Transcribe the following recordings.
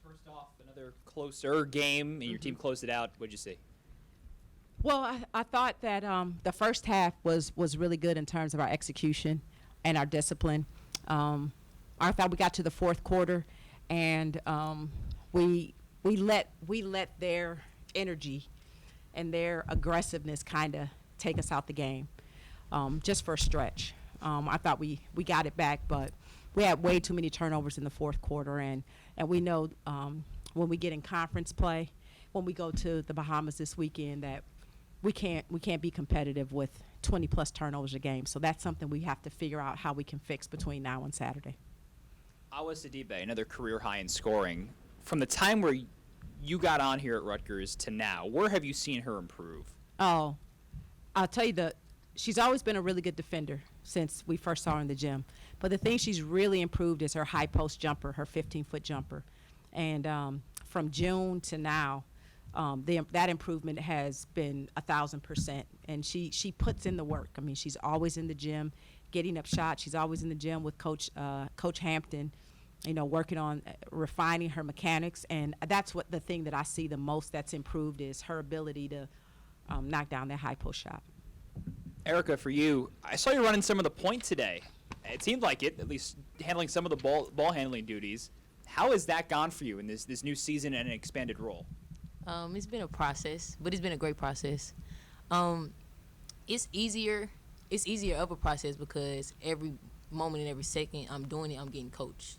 First off, another closer game, and your team closed it out. What'd you see? Well, I thought that the first half was really good in terms of our execution and our discipline. I thought we got to the fourth quarter, and we let their energy and their aggressiveness kind of take us out the game, just for a stretch. I thought we got it back, but we had way too many turnovers in the fourth quarter, and we know when we get in conference play, when we go to the Bahamas this weekend, that we can't be competitive with 20-plus turnovers a game. So that's something we have to figure out how we can fix between now and Saturday. Awa Sidibe, another career high in scoring. From the time where you got on here at Rutgers to now, where have you seen her improve? Oh, I'll tell you she's always been a really good defender since we first saw her in the gym. But the thing she's really improved is her high post jumper, her 15-foot jumper. And from June to now, that improvement has been 1,000%. And she puts in the work. I mean, she's always in the gym getting up shots. She's always in the gym with Coach Hampton, working on refining her mechanics. And that's what the thing that I see the most that's improved is her ability to knock down that high post shot. Erica, for you, I saw you running some of the point today. It seemed like it, at least handling some of the ball handling duties. How has that gone for you in this new season and an expanded role? It's been a process, but it's been a great process. It's easier of a process because every moment and every second I'm doing it, I'm getting coached.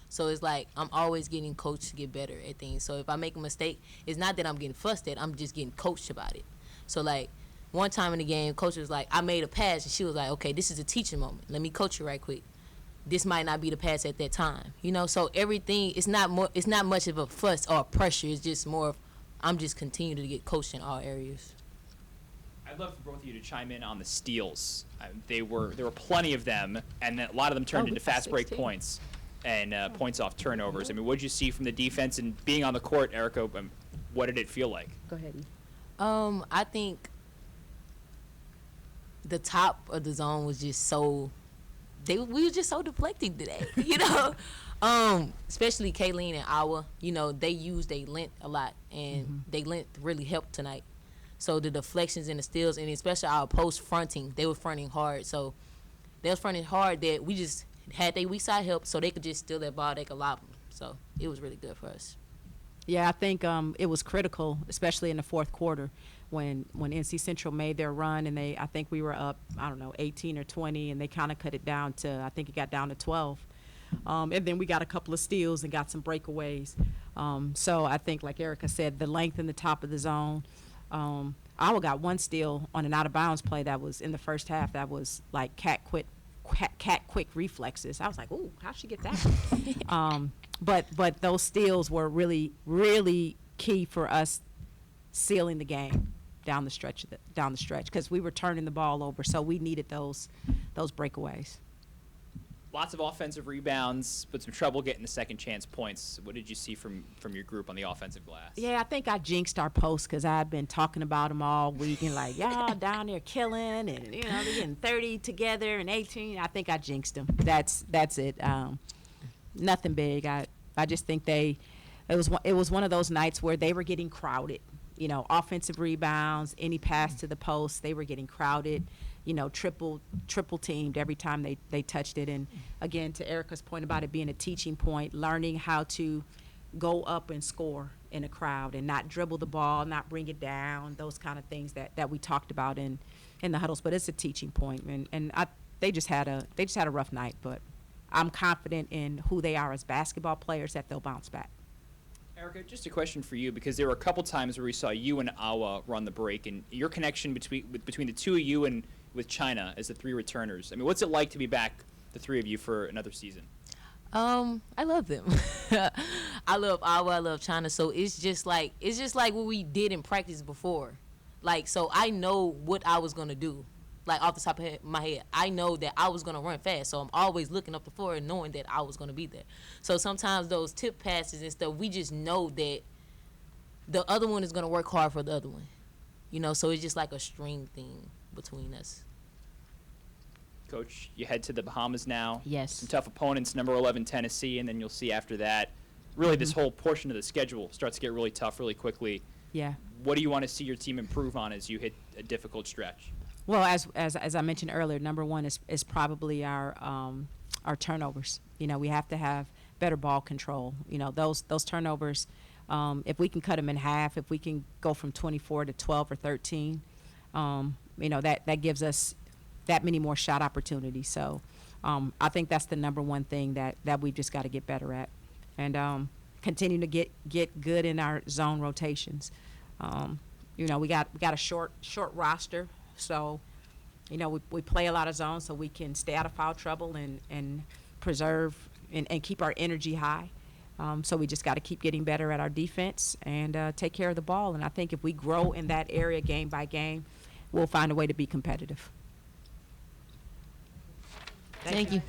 So it's like I'm always getting coached to get better at things. So if I make a mistake, it's not that I'm getting fussed at, I'm just getting coached about it. So like one time in the game, coach was like, I made a pass, and she was like, okay, this is a teaching moment. Let me coach you right quick. This might not be the pass at that time. So everything, it's not much of a fuss or a pressure. It's just more of I'm just continuing to get coached in all areas. I'd love for both of you to chime in on the steals. There were plenty of them, and a lot of them turned into fast break points and points off turnovers. I mean, what did you see from the defense and being on the court, Erica? What did it feel like? Go ahead. I think the top of the zone was just so we were just so deflecting today, especially Kayleen and Awa. They used their length a lot, and their length really helped tonight. So the deflections and the steals, and especially our post fronting, they were fronting hard. So they was fronting hard that we just had their weak side help, so they could just steal that ball, they could lob them. So it was really good for us. Yeah, I think it was critical, especially in the fourth quarter, when NC Central made their run, and I think we were up, 18 or 20, and they kind of cut it down to, I think it got down to 12. And then we got a couple of steals and got some breakaways. So I think, like Erica said, the length in the top of the zone. Iowa got one steal on an out-of-bounds play that was in the first half that was like cat quick reflexes. I was like, ooh, how'd she get that? But those steals were really, really key for us sealing the game down the stretch because we were turning the ball over, so we needed those breakaways. Lots of offensive rebounds, but some trouble getting the second chance points. What did you see from your group on the offensive glass? Yeah, I think I jinxed our post because I've been talking about them all week and like, y'all down there killing and, they're getting 30 together and 18. I think I jinxed them. That's it. Nothing big. I just think it was one of those nights where they were getting crowded. Offensive rebounds, any pass to the post, they were getting crowded. Triple teamed every time they touched it. And again, to Erica's point about it being a teaching point, learning how to go up and score in a crowd and not dribble the ball, not bring it down, those kind of things that we talked about in the huddles. But it's a teaching point, and they just had a rough night. But I'm confident in who they are as basketball players that they'll bounce back. Erica, just a question for you, because there were a couple times where we saw you and Awa run the break, and your connection between the two of you and with China as the three returners. I mean, what's it like to be back, the three of you, for another season? I love them. I love Awa, I love China. So it's just like what we did in practice before. Like, so I know what I was gonna do. Like, off the top of my head, I know that I was going to run fast. So I'm always looking up the floor and knowing that I was going to be there. So sometimes those tip passes and stuff, we just know that the other one is going to work hard for the other one. So it's just like a string thing between us. Coach, you head to the Bahamas now. Yes. Some tough opponents, number 11 Tennessee, and then you'll see after that really this whole portion of the schedule starts to get really tough really quickly. Yeah. What do you want to see your team improve on as you hit a difficult stretch? Well, as I mentioned earlier, number one is probably our turnovers. You know, we have to have better ball control. You know, those turnovers, if we can cut them in half, if we can go from 24 to 12 or 13, you know, that gives us that many more shot opportunities. So I think that's the number one thing that we've just got to get better at, and continue to get good in our zone rotations. You know, we got a short roster, so you know we play a lot of zones so we can stay out of foul trouble and preserve and keep our energy high. So we just got to keep getting better at our defense and take care of the ball. And I think if we grow in that area game by game, we'll find a way to be competitive. Thank you.